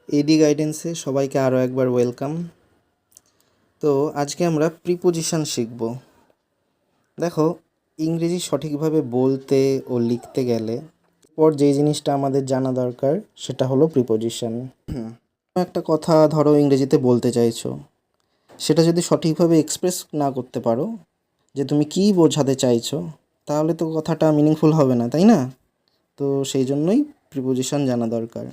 এডি গাইডেন্সে সবাইকে আরও একবার ওয়েলকাম। তো আজকে আমরা প্রিপোজিশন শিখব। দেখো, ইংরেজি সঠিকভাবে বলতে ও লিখতে গেলে পর যেই জিনিসটা আমাদের জানা দরকার সেটা হলো প্রিপোজিশন। একটা কথা ধরো ইংরেজিতে বলতে চাইছো, সেটা যদি সঠিকভাবে এক্সপ্রেস না করতে পারো যে তুমি কী বোঝাতে চাইছো, তাহলে তো কথাটা মিনিংফুল হবে না, তাই না? তো সেই জন্যই প্রিপোজিশন জানা দরকার।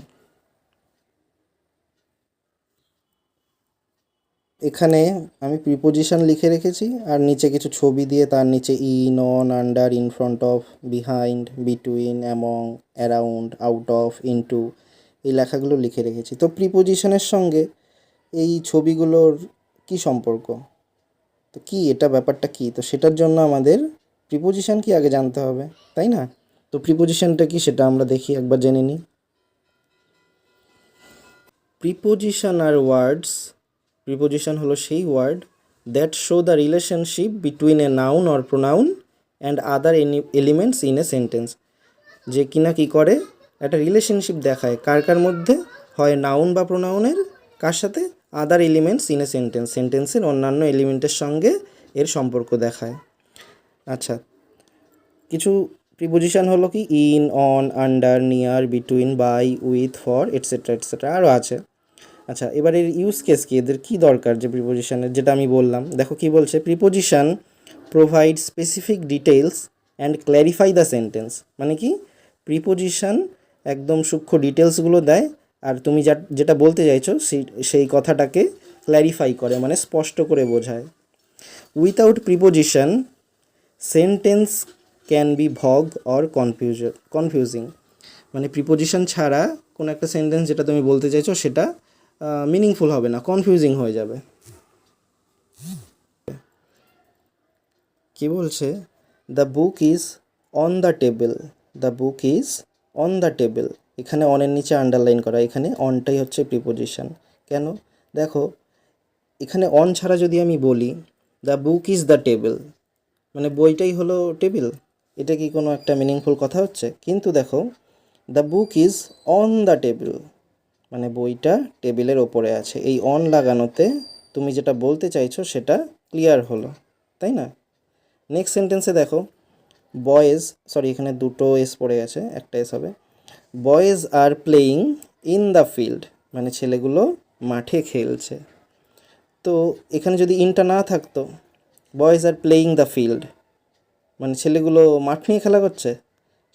এখানে আমি প্রিপোজিশন লিখে রেখেছি আর নিচে কিছু ছবি দিয়ে তার নিচে in, on, under, in front of, behind, between, among, around, out of, into এই লেখাগুলো লিখে রেখেছি। তো প্রিপোজিশনের সঙ্গে এই ছবিগুলোর কি সম্পর্ক, তো কি এটা ব্যাপারটা কি, তো সেটার জন্য আমাদের প্রিপোজিশন কি আগে জানতে হবে, তাই না? তো প্রিপোজিশনটা কি সেটা আমরা দেখি, একবার জেনে নিই। প্রিপোজিশন আর ওয়ার্ডস, প্রিপোজিশন হলো সেই word that show the relationship between a noun or pronoun and other elements in a sentence, যে কিনা কী করে একটা রিলেশনশিপ দেখায় কার কার মধ্যে, হয় নাউন বা প্রোনাউনের, কার সাথে, আদার এলিমেন্টস ইন এ সেন্টেন্স, সেন্টেন্সের অন্যান্য এলিমেন্টের সঙ্গে এর সম্পর্ক দেখায়। আচ্ছা, কিছু প্রিপোজিশন হলো কি in, on, under, near, between, by, with, for, etcetera etcetera, আরও আছে। আচ্ছা, এবার এর ইউজ কেস কি, এদের কী দরকার যে প্রিপোজিশনের, যেটা আমি বললাম। দেখো কি বলছে, preposition provide specific details and clarify the sentence. মানে কি, প্রিপোজিশন একদম সূক্ষ্ম ডিটেলসগুলো দেয় আর তুমি যেটা বলতে চাইছো সেই কথাটাকে ক্ল্যারিফাই করে, মানে স্পষ্ট করে বোঝায়। Without preposition sentence can be ভগ অর কনফিউজিং। মানে প্রিপোজিশন ছাড়া কোনো একটা সেন্টেন্স যেটা তুমি বলতে চাইছো সেটা মিনিংফুল হবে না, কনফিউজিং হয়ে যাবে। কি বলছে, the book is on the table, the book is on the table, এখানে অনের নিচে আন্ডারলাইন করা, এখানে অনটাই হচ্ছে প্রিপোজিশন। কেন, দেখো এখানে অন ছাড়া যদি আমি বলি the book is the table, মানে বইটাই হলো টেবিল, এটা কি কোনো একটা মিনিংফুল কথা হচ্ছে? কিন্তু দেখো, the book is on the table, মানে বইটা টেবিলের ওপরে আছে, এই অন লাগানোতে তুমি যেটা বলতে চাইছো সেটা ক্লিয়ার হলো, তাই না? নেক্সট সেন্টেন্সে দেখো, বয়েজ, সরি এখানে দুটো এস পড়ে গেছে, একটা এস হবে, boys are playing in the field, মানে ছেলেগুলো মাঠে খেলছে। তো এখানে যদি ইনটা না থাকতো, boys are playing the field, মানে ছেলেগুলো মাঠ নিয়ে খেলা করছে,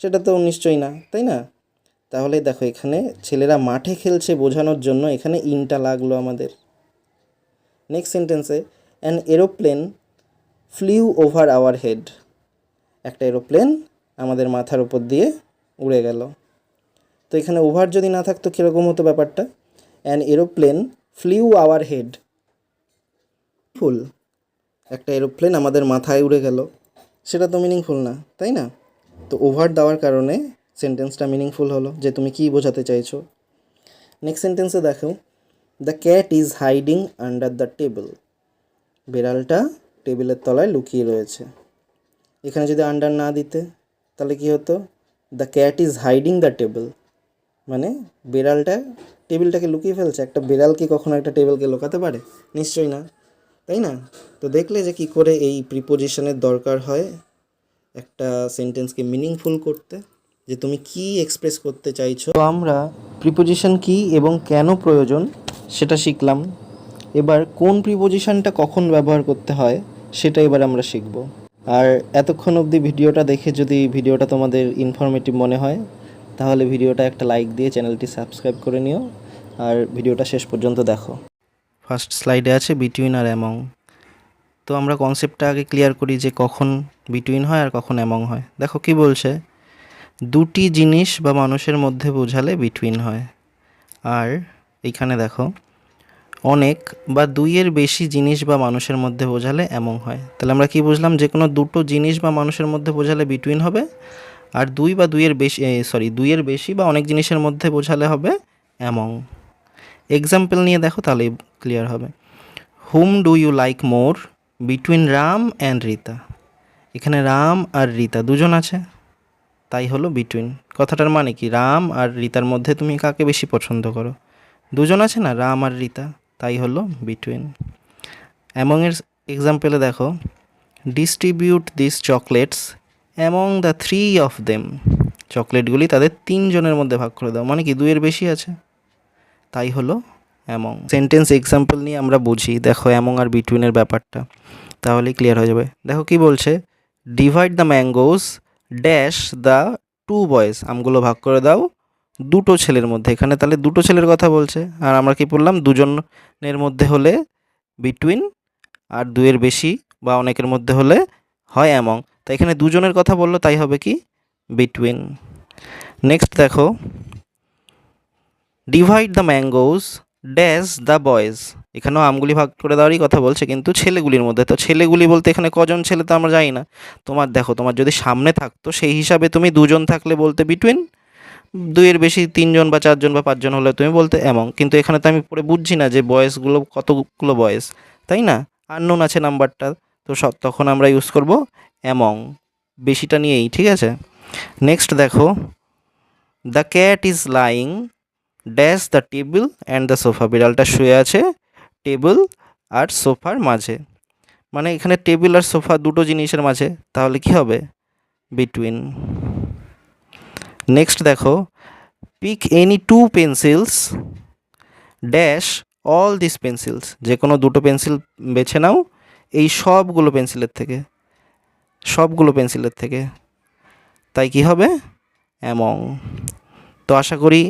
সেটা তো নিশ্চয়ই না, তাই না? তাহলে দেখো এখানে ছেলেরা মাঠে খেলছে বোঝানোর জন্য এখানে ইনটা লাগলো আমাদের। নেক্সট সেন্টেন্সে, an aeroplane flew over our head, একটা এরোপ্লেন আমাদের মাথার উপর দিয়ে উড়ে গেল। তো এখানে ওভার যদি না থাকতো কীরকম হতো ব্যাপারটা, an aeroplane flew our head, ফুল, একটা এরোপ্লেন আমাদের মাথায় উড়ে গেল, সেটা তো মিনিংফুল না, তাই না? তো ওভার দেওয়ার কারণে সেন্টেন্সটা মিনিংফুল হলো, যে তুমি কী বোঝাতে চাইছো। নেক্সট সেন্টেন্সে দেখো, the cat is hiding under the table, বিড়ালটা টেবিলের তলায় লুকিয়ে রয়েছে। এখানে যদি আন্ডার না দিতে তাহলে কি হতো, the cat is hiding the table, মানে বিড়ালটা টেবিলটাকে লুকিয়ে ফেলছে। একটা বিড়াল কি কখনো একটা টেবিলকে লুকাতে পারে? নিশ্চয়ই না, তাই না? তো দেখলে যে কি করে এই প্রিপোজিশনের দরকার হয় একটা সেন্টেন্সকে মিনিংফুল করতে, যে তুমি কি এক্সপ্রেস করতে চাইছো। তো আমরা প্রিপোজিশন কি এবং কেন প্রয়োজন সেটা শিখলাম। এবার কোন প্রিপোজিশনটা কখন ব্যবহার করতে হয় সেটা এবার আমরা শিখব। আর এতক্ষণ অবধি ভিডিওটা দেখে যদি ভিডিওটা তোমাদের ইনফরমেটিভ মনে হয় তাহলে ভিডিওটা একটা লাইক দিয়ে চ্যানেলটি সাবস্ক্রাইব করে নিও আর ভিডিওটা শেষ পর্যন্ত দেখো। ফার্স্ট স্লাইডে আছে বিটুইন আর অ্যামং। তো আমরা কনসেপ্টটা আগে ক্লিয়ার করি যে কখন বিটুইন হয় আর কখন অ্যামং হয়। দেখো কি বলছে, দুটি জিনিস বা মানুষের মধ্যে বোঝালে বিটুইন হয়, আর এইখানে দেখো অনেক বা দুইয়ের বেশি জিনিস বা মানুষের মধ্যে বোঝালে অ্যামং হয়। তাহলে আমরা কি বুঝলাম, যে কোনো দুটো জিনিস বা মানুষের মধ্যে বোঝালে বিটুইন হবে, আর দুইয়ের বেশি বা অনেক জিনিসের মধ্যে বোঝালে হবে অ্যামং। এক্সাম্পল নিয়ে দেখো তাহলে ক্লিয়ার হবে। Hmm do you like more between Ram and Rita, এখানে রাম আর রীতা দুজন আছে, তাই হলো বিটুইন। কথাটার মানে কি, রাম আর রীতার মধ্যে তুমি কাকে বেশি পছন্দ করো? দুজন আছে না, রাম আর রীতা, তাই হলো বিটুইন। অ্যামংয়ের এক্সাম্পলে দেখো, distribute this chocolates among the 3 of them. চকলেটগুলি তাদের 3 জনের মধ্যে ভাগ করে দাও, মানে কি দুইয়ের বেশি আছে, তাই হলো অ্যামং। সেন্টেন্স এক্সাম্পল নিয়ে আমরা বুঝি, দেখো অ্যামং আর বিটুইনের ব্যাপারটা, তাহলেই ক্লিয়ার হয়ে যাবে। দেখো কি বলছে, divide the mangoes dash the 2 boys. আমগুলো ভাগ করে দাও দুটো ছেলের মধ্যে। এখানে তাহলে দুটো ছেলের কথা বলছে, আর আমরা কি বললাম, দুজনের মধ্যে হলে বিটুইন, আর দুইয়ের বেশি বা অনেকের মধ্যে হলে হয় অ্যামং। তাই এখানে দুজনের কথা বললো, তাই হবে কি বিটুইন। নেক্সট দেখো, divide the mangoes dash the boys. এখানেও আমগুলি ভাগ করে দেওয়ারই কথা বলছে, কিন্তু ছেলেগুলির মধ্যে। তো ছেলেগুলি বলতে এখানে কজন ছেলে তো আমরা জানি না। তোমার দেখো, তোমার যদি সামনে থাকতো সেই হিসাবে তুমি দুজন থাকলে বলতে বিটুইন, দুইয়ের বেশি 3 জন বা 4 জন বা 5 জন হলে তুমি বলতে অ্যামং। কিন্তু এখানে তো আমি পরে বুঝছি না যে বয়েসগুলো কতগুলো বয়েস, তাই না, আননোন আছে নাম্বারটা, তো তখন আমরা ইউজ করব অ্যামং, বেশিটা নিয়েই, ঠিক আছে। নেক্সট দেখো, the cat is lying dash the table and the sofa. বিড়ালটা শুয়ে আছে টেবিল আর সোফার মাঝে, মানে এখানে টেবিল আর সোফা দুটো জিনিসের মাঝে, তাহলে কি হবে বিটুইন। নেক্সট দেখো, pick any 2 pencils dash all this pencils. যে কোনো দুটো পেন্সিল বেছে নাও এই সবগুলো পেন্সিলের থেকে, সবগুলো পেন্সিলের থেকে, তাই কি হবে অ্যামং। তো আশা করি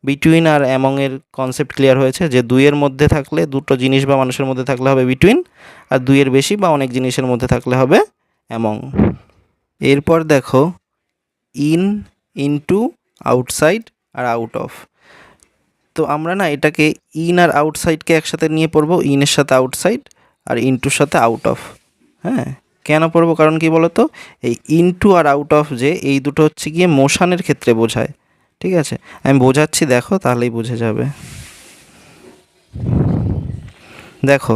বিটুইন আর অ্যামংয়ের কনসেপ্ট ক্লিয়ার হয়েছে, যে দুইয়ের মধ্যে থাকলে, দুটো জিনিস বা মানুষের মধ্যে থাকলে হবে বিটুইন, আর দুইয়ের বেশি বা অনেক জিনিসের মধ্যে থাকলে হবে অ্যামং। এরপর দেখো, ইন, ইনটু, আউটসাইড আর আউট অফ। তো আমরা না এটাকে ইন আর আউটসাইডকে একসাথে নিয়ে পড়বো, ইনের সাথে আউটসাইড আর ইনটুর সাথে আউট অফ। হ্যাঁ, কেন পড়বো, কারণ কি বলতো, এই ইনটু আর আউট অফ যে এই দুটো হচ্ছে গিয়ে মোশনের ক্ষেত্রে বোঝায়, ঠিক আছে। আমি বোঝাচ্ছি, দেখো তাহলেই বুঝে যাবে। দেখো,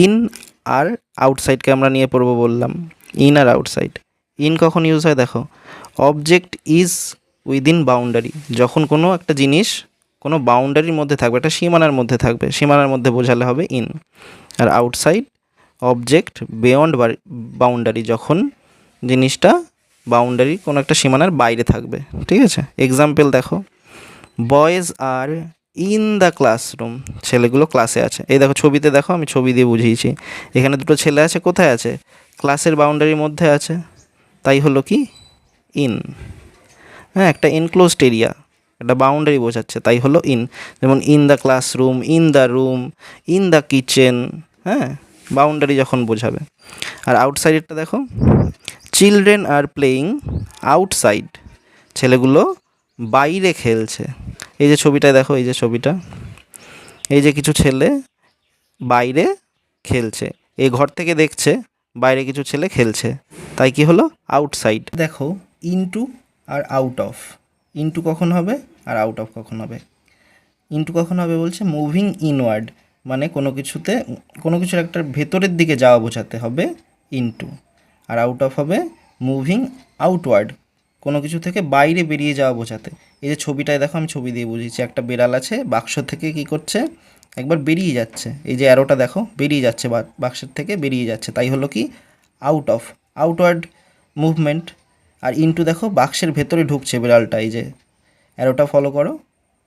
ইন আর আউটসাইডকে আমরা নিয়ে পড়বো বললাম, ইন আর আউটসাইড। ইন কখন ইউজ হয়, দেখো, অবজেক্ট ইজ উইদিন বাউন্ডারি, যখন কোনো একটা জিনিস কোনো বাউন্ডারির মধ্যে থাকবে, একটা সীমানার মধ্যে থাকবে, সীমানার মধ্যে বোঝালে হবে ইন। আর আউটসাইড, অবজেক্ট বিয়ন্ড বাউন্ডারি, যখন জিনিসটা বাউন্ডারি কোনো একটা সীমানার বাইরে থাকবে, ঠিক আছে। এক্সাম্পল দেখো, boys are in the classroom. ছেলেগুলো ক্লাসে আছে, এই দেখো ছবিতে, দেখো আমি ছবি দিয়ে বুঝিয়েছি, এখানে দুটো ছেলে আছে, কোথায় আছে, ক্লাসের বাউন্ডারির মধ্যে আছে, তাই হলো কি ইন। হ্যাঁ, একটা এনক্লোজড এরিয়া, একটা বাউন্ডারি বোঝাচ্ছে, তাই হলো ইন। যেমন in the classroom, in the room, in the kitchen, হ্যাঁ, বাউন্ডারি যখন বোঝাবে। আর আউটসাইডেরটা দেখো, চিলড্রেন আর প্লেয়িং আউটসাইড। ছেলেগুলো বাইরে খেলছে। এই যে ছবিটায় দেখো, এই যে ছবিটা, এই যে কিছু ছেলে বাইরে খেলছে, এই ঘর থেকে দেখছে বাইরে কিছু ছেলে খেলছে, তাই কি হলো আউটসাইড। দেখো, ইনটু আর আউট অফ, ইনটু কখন হবে আর আউট অফ কখন হবে। ইনটু কখন হবে বলছে, মুভিং ইনওয়ার্ড, মানে কোনো কিছুতে, কোনো কিছুর একটা ভেতরের দিকে যাওয়া বোঝাতে হবে ইনটু। আর আউট অফ হবে মুভিং আউটওয়ার্ড, কোনো কিছু থেকে বাইরে বেরিয়ে যাওয়া বোঝাতে। এই যে ছবিটায় দেখো, আমি ছবি দিয়ে বুঝিয়েছি, একটা বিড়াল আছে, বাক্স থেকে কি করছে, একবার বেরিয়ে যাচ্ছে, এই যে অ্যারোটা দেখো বেরিয়ে যাচ্ছে, বাক্সের থেকে বেরিয়ে যাচ্ছে, তাই হলো কি আউট অফ, আউটওয়ার্ড মুভমেন্ট। আর ইনটু দেখো, বাক্সের ভেতরে ঢুকছে বিড়ালটা, এই যে অ্যারোটা ফলো করো,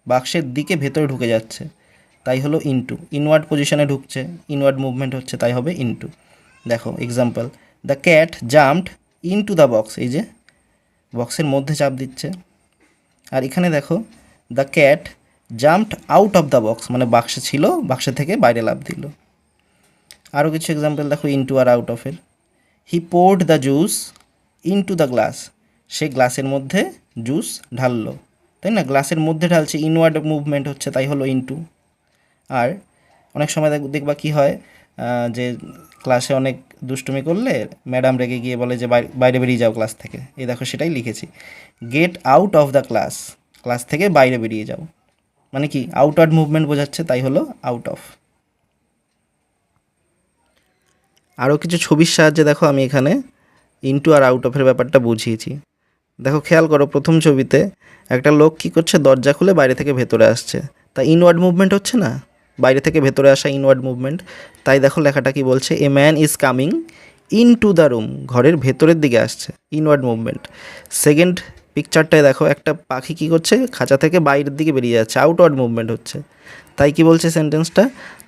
বাক্সের দিকে ভেতরে ঢুকে যাচ্ছে, তাই হলো ইনটু। ইনওয়ার্ড পজিশনে ঢুকছে, ইনওয়ার্ড মুভমেন্ট হচ্ছে, তাই হবে ইনটু। দেখো example, the cat jumped into the box, এই যে বক্সের মধ্যে চাপ দিচ্ছে। আর এখানে দেখো, the cat jumped out of the box, মানে বাক্সে ছিল, বাক্সে থেকে বাইরে লাফ দিল। আরও কিছু এক্সাম্পল দেখো ইনটু আর আউট অফের। He poured the juice into the glass, সে গ্লাসের মধ্যে জুস ঢাললো, তাই না, গ্লাসের মধ্যে ঢালছে, ইনওয়ার্ড মুভমেন্ট হচ্ছে, তাই হলো ইনটু। আর অনেক সময় দেখবা কি হয়, যে ক্লাসে অনেক দুষ্টুমি করলে ম্যাডাম রেগে গিয়ে বলে যে বাইরে বেরিয়ে যাও ক্লাস থেকে, এই দেখো সেটাই লিখেছি, get out of the class, class থেকে বাইরে বেরিয়ে যাও, মানে কি আউটওয়ার্ড মুভমেন্ট বোঝাচ্ছে, তাই হলো আউট অফ। আরও কিছু ছবির সাহায্যে দেখো আমি এখানে ইনটু আর আউট অফের ব্যাপারটা বুঝিয়েছি। দেখো খেয়াল করো, প্রথম ছবিতে একটা লোক কী করছে, দরজা খুলে বাইরে থেকে ভেতরে আসছে, তা ইনওয়ার্ড মুভমেন্ট হচ্ছে না, বাইরে থেকে ভেতরে আসা ইনওয়ার্ড মুভমেন্ট। তাই দেখো লেখাটা কি বলছে, a man is coming in to the room, ঘরের ভেতরের দিকে আসছে, ইনওয়ার্ড মুভমেন্ট। সেকেন্ড পিকচারটায় দেখো একটা পাখি কী করছে, খাঁচা থেকে বাইরের দিকে বেরিয়ে যাচ্ছে, আউটওয়ার্ড মুভমেন্ট হচ্ছে। তাই কি বলছে সেন্টেন্সটা,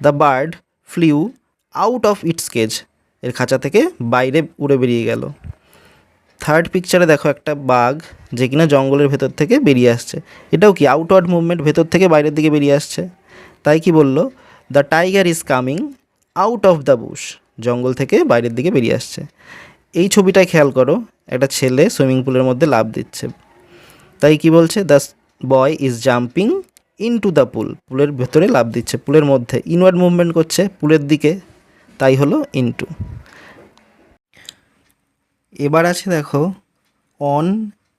the bird flew out of its cage, এর খাঁচা থেকে বাইরে উড়ে বেরিয়ে গেল। থার্ড পিকচারে দেখো একটা বাঘ যে কিনা জঙ্গলের ভেতর থেকে বেরিয়ে আসছে, এটাও কি আউটওয়ার্ড মুভমেন্ট, ভেতর থেকে বাইরের দিকে বেরিয়ে আসছে। তাই কি বলল, the tiger is coming out of the Bush, জঙ্গল থেকে বাইরের দিকে বেরিয়ে আসছে। এই ছবিটায় খেয়াল করো, একটা ছেলে সুইমিং পুলের মধ্যে লাফ দিচ্ছে, তাই কি বলছে, the boy is jumping into the pool, পুলের ভেতরে লাফ দিচ্ছে, পুলের মধ্যে ইনওয়ার্ড মুভমেন্ট করছে পুলের দিকে, তাই হলো ইনটু। এবার আছে দেখো অন,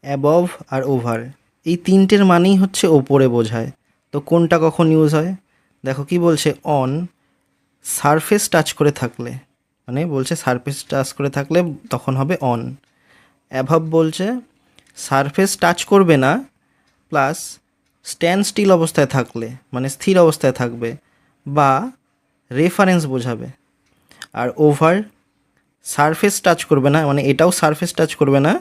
অ্যাবভ আর ওভার, এই তিনটের মানেই হচ্ছে ওপরে বোঝায়। তো কোনটা কখন ইউজ হয়, দেখো কি বলছে, অন সারফেস টাচ করে থাকলে, মানে বলছে সারফেস টাচ করে থাকলে তখন হবে অন। অ্যাবভ বলছে সারফেস টাচ করবে না, প্লাস স্ট্যান্ড স্টিল অবস্থায় থাকলে, মানে স্থির অবস্থায় থাকবে বা রেফারেন্স বোঝাবে। আর ওভার সারফেস টাচ করবে না, মানে এটাও সারফেস টাচ করবে না,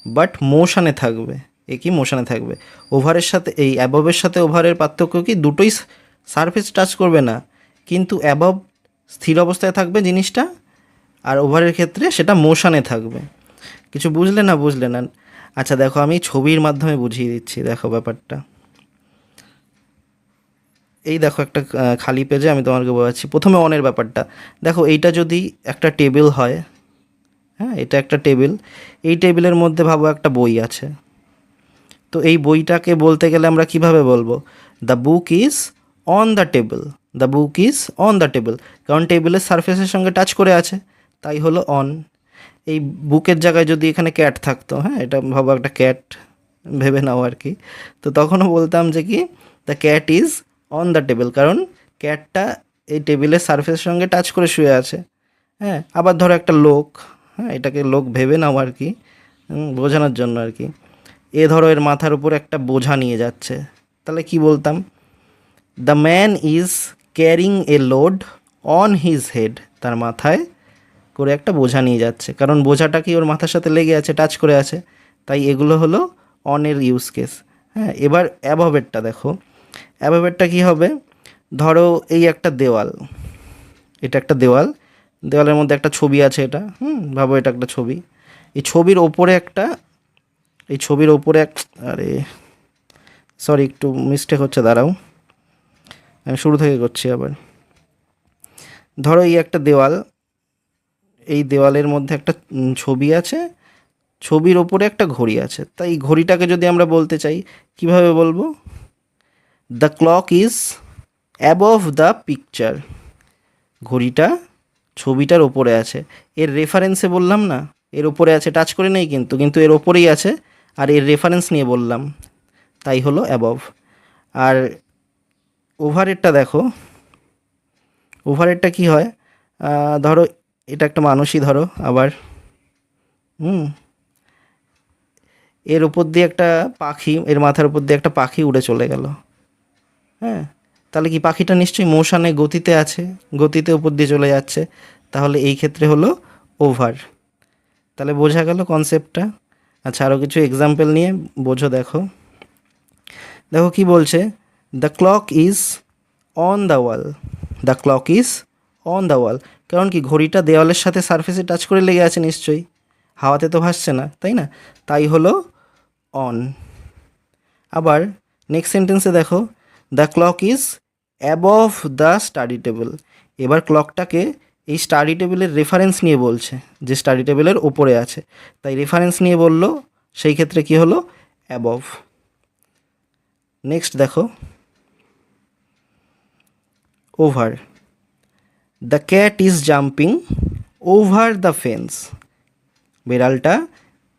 বাট মোশানে থাকবে, একই মোশানে থাকবে। ওভারের সাথে এই অ্যাবভের সাথে ওভারের পার্থক্য কি, দুটোই সারফেস টাচ করবে না, কিন্তু অ্যাবভ স্থির অবস্থায় থাকবে জিনিসটা, আর ওভারের ক্ষেত্রে সেটা মোশানে থাকবে। কিছু বুঝলে না, বুঝলে না? আচ্ছা দেখো আমি ছবির মাধ্যমে বুঝিয়ে দিচ্ছি, দেখো ব্যাপারটা। এই দেখো একটা খালি পেজে আমি তোমাকে বোঝাচ্ছি। প্রথমে অনের ব্যাপারটা দেখো, এইটা যদি একটা টেবিল হয়, হ্যাঁ এটা একটা টেবিল, এই টেবিলের মধ্যে ভাবো একটা বই আছে, তো এই বইটাকে বলতে গেলে আমরা কিভাবে বলবো, the book is on the table, the book is on the table, কারণ টেবিলের সারফেসের সঙ্গে টাচ করে আছে, তাই হলো অন। এই বুকের জায়গায় যদি এখানে ক্যাট থাকতো, হ্যাঁ এটা ভাবো একটা ক্যাট ভেবে নাও আর কি, তো তখনও বলতাম যে কি, the cat is on the table, কারণ ক্যাটটা এই টেবিলের সারফেসের সঙ্গে টাচ করে শুয়ে আছে। হ্যাঁ আবার ধরো একটা লোক, হ্যাঁ এটাকে লোক ভেবে নাও আর কি, বোঝানোর জন্য আর কি, এ ধরো এর মাথার উপর একটা বোঝা নিয়ে যাচ্ছে, তাহলে কি বলতাম, the man is carrying a load on his head, তার মাথায় করে একটা বোঝা নিয়ে যাচ্ছে, কারণ বোঝাটা কি ওর মাথার সাথে লেগে আছে, টাচ করে আছে, তাই এগুলো হলো অনের ইউজ কেস। হ্যাঁ এবার অ্যাবভেরটা দেখো, অ্যাবভেরটা কী হবে, ধরো এই একটা দেওয়াল, এটা একটা দেওয়াল, দেওয়ালের মধ্যে একটা ছবি আছে, এটা ভাবো এটা একটা ছবি, এই ছবির ওপরে একটা, এই ছবির ওপরে এক, আরে সরি একটু মিস্টেক হচ্ছে, দাঁড়াও আমি শুরু থেকে করছি আবার। ধরো এই একটা দেওয়াল, এই দেওয়ালের মধ্যে একটা ছবি আছে, ছবির ওপরে একটা ঘড়ি আছে, তাই এই ঘড়িটাকে যদি আমরা বলতে চাই কিভাবে বলবো, the clock is above the picture, ঘড়িটা ছবিটার ওপরে আছে, এর রেফারেন্সে বললাম না, এর ওপরে আছে, টাচ করে নেই কিন্তু, কিন্তু এর ওপরেই আছে, আর এর রেফারেন্স নিয়ে বললাম, তাই হলো অ্যাবভ। আর ওভারেরটা দেখো, ওভারেরটা কী হয়, ধরো এটা একটা মানুষই ধরো আবার, এর উপর দিয়ে একটা পাখি, এর মাথার উপর দিয়ে একটা পাখি উড়ে চলে গেল, হ্যাঁ তাহলে কি পাখিটা নিশ্চয়ই মোশানে, গতিতে আছে, গতিতে উপর দিয়ে চলে যাচ্ছে, তাহলে এই ক্ষেত্রে হলো ওভার। তাহলে বোঝা গেল কনসেপ্টটা। আচ্ছা আরও কিছু এক্সাম্পল নিয়ে বোঝো, দেখো দেখো কি বলছে, the clock is on the wall, the clock is on the wall, কারণ কি ঘড়িটা দেওয়ালের সাথে সারফেসে টাচ করে লেগে আছে নিশ্চয়ই, হাওয়াতে তো ভাসছে না, তাই না, তাই হলো অন। আবার নেক্সট সেন্টেন্সে দেখো, the clock is above the study table, এবার ক্লকটাকে এই স্টাডি টেবিলের রেফারেন্স নিয়ে বলছে, যে স্টাডি টেবিলের ওপরে আছে, তাই রেফারেন্স নিয়ে বললো, সেই ক্ষেত্রে কি হলো, অ্যাবভ। নেক্সট দেখো over, the cat is jumping over the fence, বেড়ালটা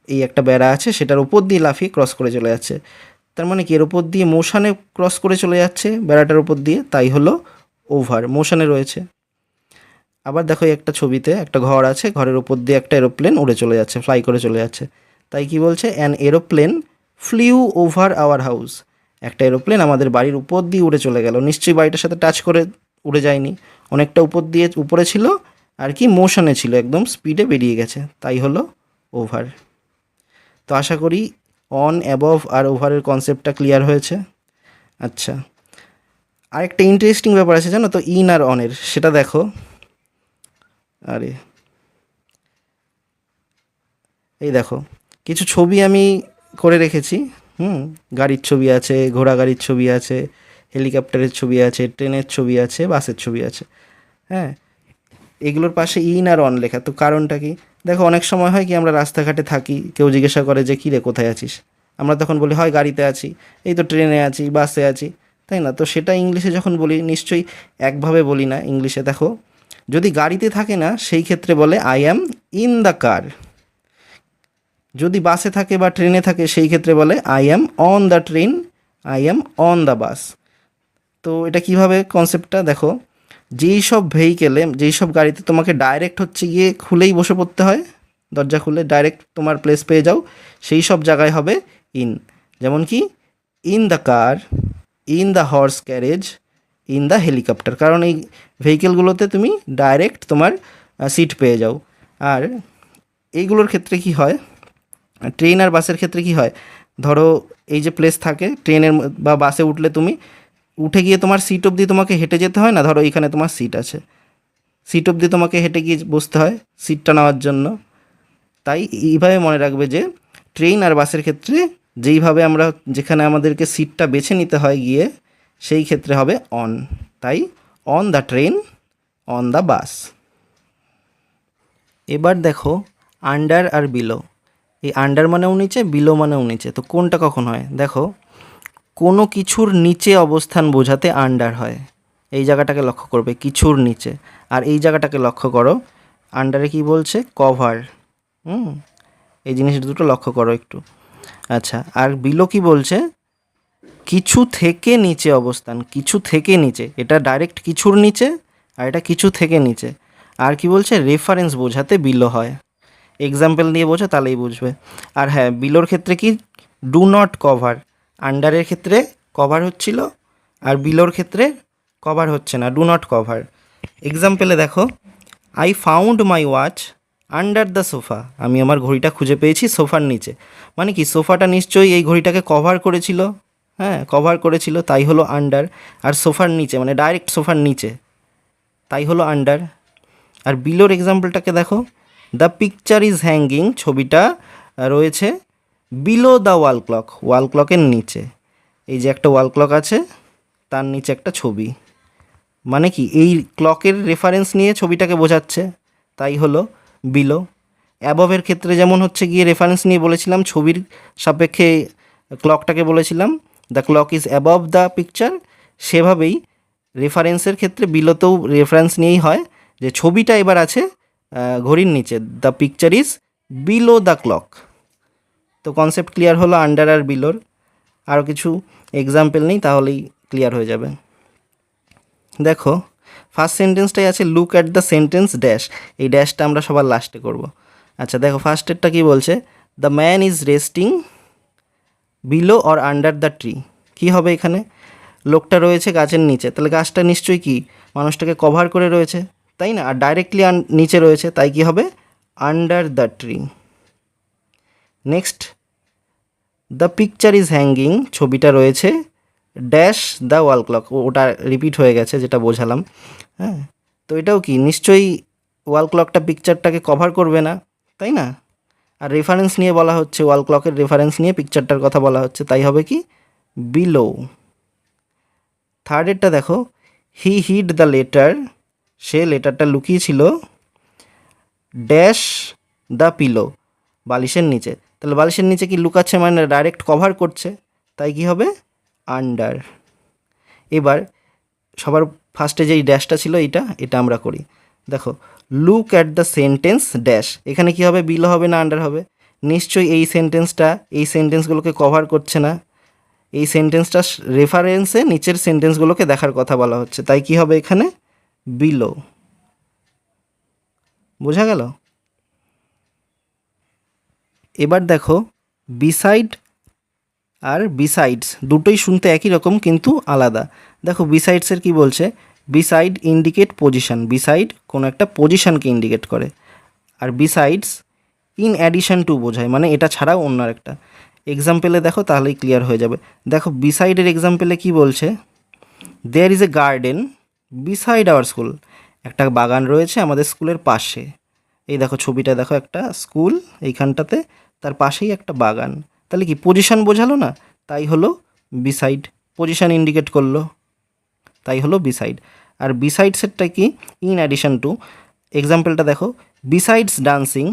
এই একটা বেড়া আছে সেটার উপর দিয়ে লাফিয়ে ক্রস করে চলে যাচ্ছে, তার মানে কি এর উপর দিয়ে মোশানে ক্রস করে চলে যাচ্ছে বেড়াটার উপর দিয়ে, তাই হলো ওভার, মোশানে রয়েছে। আবার দেখো এই একটা ছবিতে একটা ঘর আছে, ঘরের উপর দিয়ে একটা এরোপ্লেন উড়ে চলে যাচ্ছে, ফ্লাই করে চলে যাচ্ছে। তাই কি বলছে, an aeroplane flew over our house. একটা এরোপ্লেন আমাদের বাড়ির উপর দিয়ে উড়ে চলে গেল, নিশ্চয়ই বাড়িটার সাথে টাচ করে উড়ে যায়নি, অনেকটা উপর দিয়ে উপরে ছিল আর কি মোশনে ছিল, একদম স্পিডে বেরিয়ে গেছে, তাই হলো ওভার। তো আশা করি অন, অ্যাবভ আর ওভারের কনসেপ্টটা ক্লিয়ার হয়েছে। আচ্ছা, আরেকটা ইন্টারেস্টিং ব্যাপার আছে জানো তো, ইন আর অনের, সেটা দেখো। আরে এই দেখো, কিছু ছবি আমি করে রেখেছি। গাড়ির ছবি আছে, ঘোড়া গাড়ির ছবি আছে, হেলিকপ্টারের ছবি আছে, ট্রেনের ছবি আছে, বাসের ছবি আছে। হ্যাঁ, এগুলোর পাশে ইন আর অন লেখা, তো কারণটা কি? দেখো অনেক সময় হয় কি, আমরা রাস্তাঘাটে থাকি, কেউ জিজ্ঞাসা করে যে কী রে কোথায় আছিস, আমরা তখন বলি হয় গাড়িতে আছি, এই তো ট্রেনে আছি, বাসে আছি, তাই না? তো সেটা ইংলিশে যখন বলি নিশ্চয়ই একভাবে বলি না। ইংলিশে দেখো, যদি গাড়িতে থাকে না সেই ক্ষেত্রে বলে I am in the car. যদি বাসে থাকে বা ট্রেনে থাকে সেই ক্ষেত্রে বলে I am on the train, I am on the bus. তো এটা কিভাবে কনসেপ্টটা দেখো, যেই সব ভেহিকেলে, যেই সব গাড়িতে তোমাকে ডাইরেক্ট হচ্ছে গিয়ে খুলেই বসে পড়তে হয়, দরজা খুলে ডাইরেক্ট তোমার প্লেস পেয়ে যাও, সেই সব জায়গায় হবে ইন। যেমন কি in the car, in the horse carriage, in the helicopter, কারণ এই ভেহিকেলগুলোতে তুমি ডাইরেক্ট তোমার সিট পেয়ে যাও। আর এইগুলোর ক্ষেত্রে কি হয়, ট্রেন আর বাসের ক্ষেত্রে কি হয়, ধরো এই যে প্লেস থাকে ট্রেনের বা বাসে উঠলে, তুমি উঠে গিয়ে তোমার সিট অবধি তোমাকে হেঁটে যেতে হয় না, ধরো এখানে তোমার সিট আছে, সিট অবধি তোমাকে হেঁটে গিয়ে বসতে হয় সিটটা নেওয়ার জন্য। তাই এইভাবে মনে রাখবে যে ট্রেন আর বাসের ক্ষেত্রে যেইভাবে আমরা, যেখানে আমাদেরকে সিটটা বেছে নিতে হয় গিয়ে, সেই ক্ষেত্রে হবে অন। তাই on the train, on the bus. এবার দেখো আন্ডার আর বিলো, এই আন্ডার মানেও নিচে, বিলো মানেও নিচে, তো কোনটা কখন হয় দেখো, কোনো কিছুর নিচে অবস্থান বোঝাতে আন্ডার হয়, এই জায়গাটাকে লক্ষ্য করবে, কিছুর নিচে। আর এই জায়গাটাকে লক্ষ্য করো, আন্ডারে কি বলছে, কভার। এই জিনিস দুটো লক্ষ্য করো একটু। আচ্ছা, আর বিলো কি বলছে, কিছু থেকে নিচে অবস্থান, কিছু থেকে নিচে, এটা ডাইরেক্ট কিছুর নিচে আর এটা কিছু থেকে নিচে। আর কি বলছে, রেফারেন্স বোঝাতে বিলো হয়, এক্সাম্পল দিয়ে বোঝো তাহলেই বুঝবে। আর হ্যাঁ, বিলোর ক্ষেত্রে কি, ডু নট কভার, আন্ডারের ক্ষেত্রে কভার হচ্ছিল আর বিলোর ক্ষেত্রে কভার হচ্ছে না, ডু নট কভার। এক্সাম্পলে দেখো, I found my watch under the sofa, আমি আমার ঘড়িটা খুঁজে পেয়েছি সোফার নিচে। মানে কি, সোফাটা নিশ্চয়ই এই ঘড়িটাকে কভার করেছিল, হ্যাঁ কভার করেছিল, তাই হলো আন্ডার। আর সোফার নিচে মানে ডাইরেক্ট সোফার নিচে, তাই হলো আন্ডার। আর বিলোর এক্সাম্পলটাকে দেখো, দ্য পিকচার ইজ হ্যাঙ্গিং, ছবিটা রয়েছে বিলো দ্য ওয়াল ক্লক, ওয়াল ক্লকের নিচে। এই যে একটা ওয়াল ক্লক আছে, তার নিচে একটা ছবি, মানে কি এই ক্লকের রেফারেন্স নিয়ে ছবিটাকে বোঝাচ্ছে, তাই হলো বিলো। অ্যাবভের ক্ষেত্রে যেমন হচ্ছে গিয়ে রেফারেন্স নিয়ে বলেছিলাম, ছবির সাপেক্ষে ক্লকটাকে বলেছিলাম the clock is above the picture, সেভাবেই রেফারেন্সের ক্ষেত্রে বিলোতেও রেফারেন্স নিয়েই হয়, যে ছবিটা এবার আছে ঘড়ির নিচে, the picture is below the clock. তো কনসেপ্ট ক্লিয়ার হলো আন্ডার আর বিলোর। আরও কিছু এক্সাম্পল নেই, তাহলেই ক্লিয়ার হয়ে যাবে। দেখো ফার্স্ট সেন্টেন্সটাই আছে look at the sentence dash, এই ড্যাশটা আমরা সবার লাস্টে করব। আচ্ছা দেখো ফার্স্টেরটা কী বলছে, the man is resting below or under the tree. কী হবে এখানে, লোকটা রয়েছে গাছের নিচে, তাহলে গাছটা নিশ্চয়ই কি মানুষটাকে কভার করে রয়েছে, তাই না? আর ডাইরেক্টলি নিচে রয়েছে, তাই কি হবে, under the tree. Next, the picture is hanging, ছবিটা রয়েছে ড্যাশ দ্য ওয়াল ক্লক, ওটা রিপিট হয়ে গেছে যেটা বোঝালাম। হ্যাঁ, তো এটাও কি নিশ্চয়ই ওয়াল ক্লকটা পিকচারটাকে কভার করবে না, তাই না? আর রেফারেন্স নিয়ে বলা হচ্ছে, ওয়াল ক্লকের রেফারেন্স নিয়ে পিকচারটার কথা বলা হচ্ছে, তাই হবে কি বিলো। থার্ডেরটা দেখো, হি হিড দ্য লেটার, সে লেটারটা লুকিয়েছিল ড্যাশ দ্য পিলো, বালিশের নিচে। তাহলে বালিশের নিচে কি লুকাচ্ছে, মানে ডাইরেক্ট কভার করছে, তাই কি হবে আন্ডার। এবার সবার ফার্স্টে যেই ড্যাশটা ছিল এটা আমরা করি। দেখো look at the sentence dash, এখানে কি হবে, বিলো হবে না আন্ডার হবে? নিশ্চয়ই এই সেন্টেন্সটা এই সেন্টেন্সগুলোকে কভার করছে না, এই সেন্টেন্সটা রেফারেন্সে নিচের সেন্টেন্সগুলোকে দেখার কথা বলা হচ্ছে, তাই কি হবে এখানে বিলো। বোঝা গেল? এবার দেখো বিসাইড আর বিসাইডস দুটোই শুনতে একই রকম কিন্তু আলাদা। দেখো বিসাইডসের কি বলছে, বিসাইড ইন্ডিকেট পজিশন, বিসাইড কোনো একটা পজিশনকে ইন্ডিকেট করে। আর বিসাইডস ইন অ্যাডিশন টু বোঝায়, মানে এটা ছাড়াও অন্য একটা। এক্সাম্পলে দেখো তাহলেই ক্লিয়ার হয়ে যাবে। দেখো বিসাইডের এক্সাম্পলে কি বলছে, there is a garden beside our school, একটা বাগান রয়েছে আমাদের স্কুলের পাশে। এই দেখো ছবিটা দেখো, একটা স্কুল এইখানটাতে, তার পাশেই একটা বাগান। তাহলে কি পজিশন বোঝালো না, তাই হলো বিসাইড, পজিশন ইন্ডিকেট করলো, তাই হলো বিসাইড। আর বিসাইডসেরটা কি, ইন অ্যাডিশন টু। এক্সাম্পলটা দেখো, besides dancing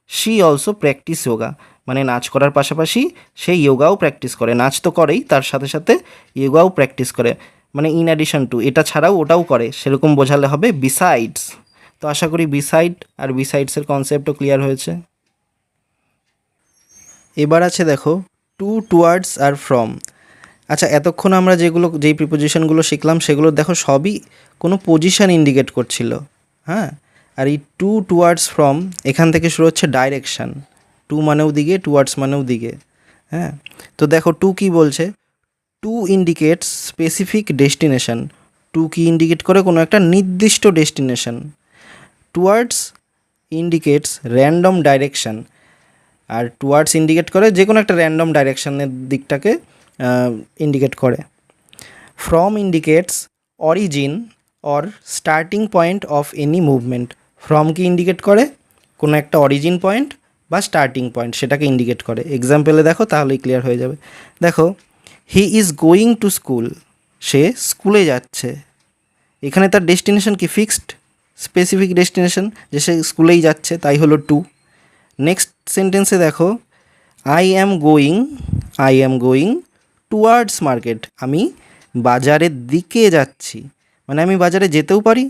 she also practice yoga, মানে নাচ করার পাশাপাশি সে যোগাও প্র্যাকটিস করে, নাচ তো করেই তার সাথে সাথে যোগাও প্র্যাকটিস করে, মানে ইন অ্যাডিশন টু, এটা ছাড়াও ওটাও করে, সেরকম বোঝালে হবে বিসাইডস। তো আশা করি বিসাইড আর বিসাইডসের কনসেপ্টও ক্লিয়ার হয়েছে। এবার আছে দেখো টু, টুয়ার্ডস আর ফ্রম। আচ্ছা এতক্ষণ আমরা যেই প্রিপোজিশনগুলো শিখলাম সেগুলো দেখো সবই কোনো পজিশন ইন্ডিকেট করছিল, হ্যাঁ। আর এই টু, টুয়ার্ডস, ফ্রম এখান থেকে শুরু হচ্ছে ডাইরেকশান, টু মানেও দিকে, টুয়ার্ডস মানেও দিকে, হ্যাঁ। তো দেখো টু কি বলছে, to indicates specific destination, to কি ইন্ডিকেট করে কোনো একটা নির্দিষ্ট destination. Towards indicates random direction, আর টুয়ার্ডস ইন্ডিকেট করে যে কোনো একটা র্যান্ডম ডাইরেকশানের দিকটাকে ইন্ডিকেট করে। From indicates origin or starting point of any movement, from কি ইন্ডিকেট করে কোনো একটা অরিজিন পয়েন্ট বা স্টার্টিং পয়েন্ট, সেটাকে ইন্ডিকেট করে। এক্সাম্পলে দেখো তাহলেই ক্লিয়ার হয়ে যাবে। দেখো he is going to school, সে স্কুলে যাচ্ছে, এখানে তার ডেস্টিনেশন কি ফিক্সড, স্পেসিফিক ডেস্টিনেশন, যে সে স্কুলেই যাচ্ছে, তাই হলো টু। নেক্সট সেন্টেন্সে দেখো, I am going towards market, আমি বাজারের দিকে যাচ্ছি, মানে আমি বাজারে যেতেও পারি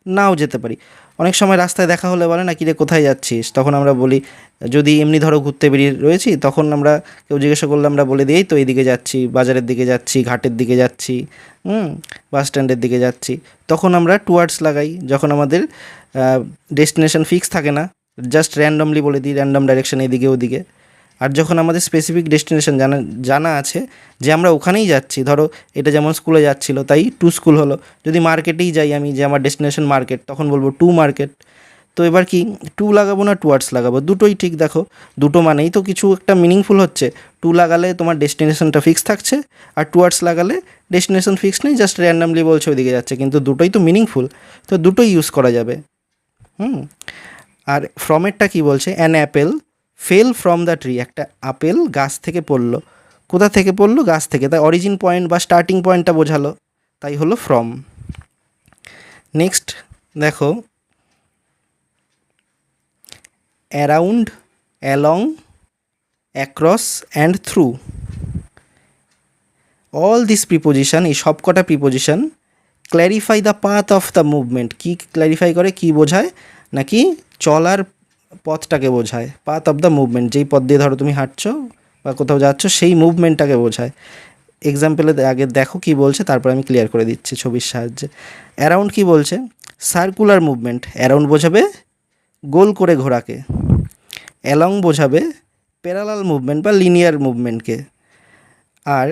নাও যেতে পারি। অনেক সময় রাস্তায় দেখা হলে বলে না, কিরে কোথায় যাচ্ছিস, তখন আমরা বলি, যদি এমনি ধরো ঘুরতে বেরিয়ে রয়েছি, তখন আমরা কেউ জিজ্ঞাসা করলে আমরা বলে দিই তো এইদিকে যাচ্ছি, বাজারের দিকে যাচ্ছি, ঘাটের দিকে যাচ্ছি, বাস স্ট্যান্ডের দিকে যাচ্ছি। তখন আমরা টুয়ার্ডস লাগাই যখন আমাদের ডেস্টিনেশন ফিক্স থাকে না, জাস্ট র্যান্ডমলি বলে দিই র্যান্ডম ডাইরেকশন এদিকে ওদিকে। আর যখন আমাদের স্পেসিফিক ডেস্টিনেশন জানা আছে যে আমরা ওখানেই যাচ্ছি, ধরো এটা যেমন স্কুলে যাচ্ছিলো তাই টু স্কুল হলো, যদি মার্কেটেই যাই আমি, যে আমার ডেস্টিনেশন মার্কেট, তখন বলবো টু মার্কেট। তো এবার কি টু লাগাবো না টুয়ার্ডস লাগাবো, দুটোই ঠিক। দেখো দুটো মানেই তো কিছু একটা মিনিংফুল হচ্ছে, টু লাগালে তোমার ডেস্টিনেশনটা ফিক্স থাকছে, আর টুয়ার্ডস লাগালে ডেস্টিনেশন ফিক্স নেই, জাস্ট র্যান্ডামলি বলছে ওইদিকে যাচ্ছে, কিন্তু দুটোই তো মিনিংফুল, তো দুটোই ইউজ করা যাবে। আর ফ্রমেরটা কি বলছে, an Apple fail from the tree, একটা আপেল গাছ থেকে পড়লো, কোথা থেকে পড়লো, গাছ থেকে, তাই অরিজিন পয়েন্ট বা স্টার্টিং পয়েন্টটা বোঝালো, তাই হলো ফ্রম। নেক্সট দেখো around, along, across and through, all this preposition, এই সব কটা preposition clarify the path of the movement, কী ক্ল্যারিফাই করে, কী বোঝায়, নাকি চলার পথটাকে বোঝায়, পাথ অফ দ্য মুভমেন্ট, যেই পথ দিয়ে ধরো তুমি হাঁটছো বা কোথাও যাচ্ছ সেই মুভমেন্টটাকে বোঝায়। এক্সাম্পলে আগে দেখো কি বলছে, তারপর আমি ক্লিয়ার করে দিচ্ছি ছবির সাহায্যে। অ্যারাউন্ড কি বলছে, সার্কুলার মুভমেন্ট, অ্যারাউন্ড বোঝাবে গোল করে ঘোরাকে, অ্যালং বোঝাবে প্যারালাল মুভমেন্ট বা লিনিয়ার মুভমেন্টকে, আর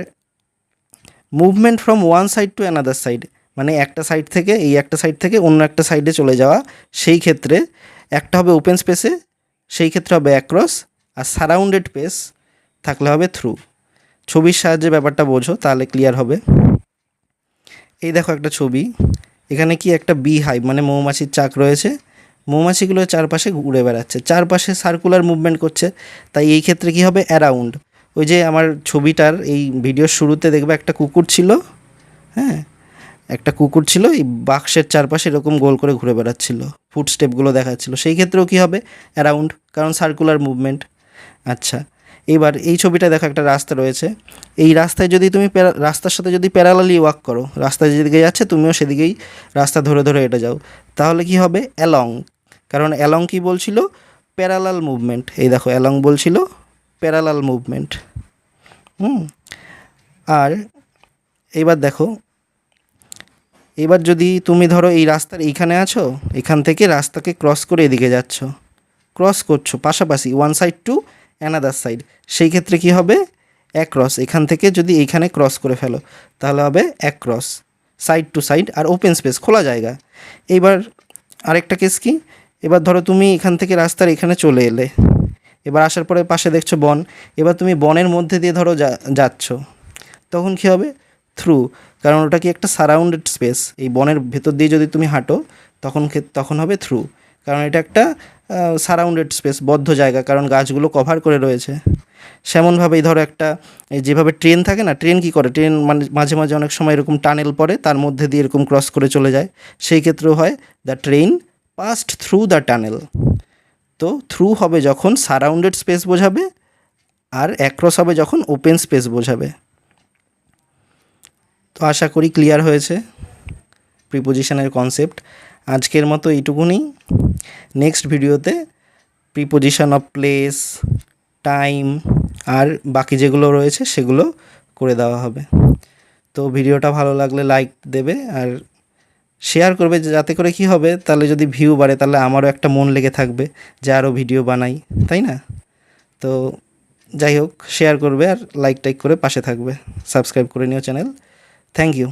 movement from one side to another side, মানে একটা সাইড থেকে, এই একটা সাইড থেকে অন্য একটা সাইডে চলে যাওয়া, সেই ক্ষেত্রে একটা হবে ওপেন স্পেসে, সেই ক্ষেত্রে হবে অ্যাক্রস, আর সারাউন্ডেড স্পেস থাকলে হবে থ্রু। ছবির সাহায্যে ব্যাপারটা বোঝো তাহলে ক্লিয়ার হবে। এই দেখো একটা ছবি, এখানে কি একটা বি হাইভ মানে মৌমাছির চাক রয়েছে, মৌমাছিগুলো চারপাশে ঘুরে বেড়াচ্ছে, চারপাশে সার্কুলার মুভমেন্ট করছে, তাই এই ক্ষেত্রে কি হবে অ্যারাউন্ড। ওই যে আমার ছবিটার এই ভিডিওর শুরুতে দেখবে একটা কুকুর ছিল, হ্যাঁ একটা কুকুর ছিল, এই বাক্সের চারপাশে এরকম গোল করে ঘুরে বেড়াচ্ছিল, ফুট স্টেপগুলো দেখাচ্ছিল, সেই ক্ষেত্রেও কী হবে অ্যারাউন্ড, কারণ সার্কুলার মুভমেন্ট। আচ্ছা এবার এই ছবিটা দেখো, একটা রাস্তা রয়েছে, এই রাস্তায় যদি তুমি রাস্তার সাথে যদি প্যারালালি ওয়াক করো, রাস্তা যেদিকে যাচ্ছে তুমিও সেদিকেই রাস্তা ধরে ধরে এটা যাও, তাহলে কি হবে অ্যালং, কারণ অ্যালং কি বলছিল, প্যারালাল মুভমেন্ট। এই দেখো অ্যালং বলছিল প্যারালাল মুভমেন্ট। আর এবার দেখো এবার যদি তুমি ধরো এই রাস্তার এইখানে আছো, এখান থেকে রাস্তাকে ক্রস করে এদিকে যাচ্ছ, ক্রস করছো পাশাপাশি one side to another side, সেই ক্ষেত্রে কি হবে অ্যাক্রস। এখান থেকে যদি এইখানে ক্রস করে ফেলো তাহলে হবে অ্যাক্রস, সাইড টু সাইড আর ওপেন স্পেস খোলা জায়গা। এইবার আরেকটা কেস কি, এবার ধরো তুমি এখান থেকে রাস্তার এখানে চলে এলে, এবার আসার পরে পাশে দেখছো বন, এবার তুমি বনের মধ্যে দিয়ে ধরো যাচ্ছ, তখন কী হবে থ্রু, কারণ ওটা কি একটা সারাউন্ডেড স্পেস, এই বনের ভেতর দিয়ে যদি তুমি হাঁটো তখন হবে থ্রু, কারণ এটা একটা সারাউন্ডেড স্পেস, বদ্ধ জায়গা, কারণ গাছগুলো কভার করে রয়েছে। সেমনভাবেই ধরো একটা যেভাবে ট্রেন থাকে না, ট্রেন কী করে, ট্রেন মানে মাঝে মাঝে অনেক সময় এরকম টানেল পড়ে, তার মধ্যে দিয়ে এরকম ক্রস করে চলে যায়, সেই ক্ষেত্রেও হয় the train past through the tunnel. তো থ্রু হবে যখন সারাউন্ডেড স্পেস বোঝাবে, আর অ্যাক্রস হবে যখন ওপেন স্পেস বোঝাবে। তো আশা করি ক্লিয়ার হয়েছে প্রিপোজিশনের কনসেপ্ট। আজকের মতো এইটুকুনি। নেক্সট ভিডিওতে প্রিপোজিশন অফ প্লেস, টাইম আর বাকি যেগুলো রয়েছে সেগুলো করে দেওয়া হবে। তো ভিডিওটা ভালো লাগলে লাইক দেবে আর শেয়ার করবে, যাতে করে কি হবে, তাহলে যদি ভিউ বাড়ে তাহলে আমারও একটা মন লেগে থাকবে যে আরও ভিডিও বানাই, তাই না? তো যাই হোক, শেয়ার করবে আর লাইক টাইক করে পাশে থাকবে, সাবস্ক্রাইব করে নিও চ্যানেল। Thank you.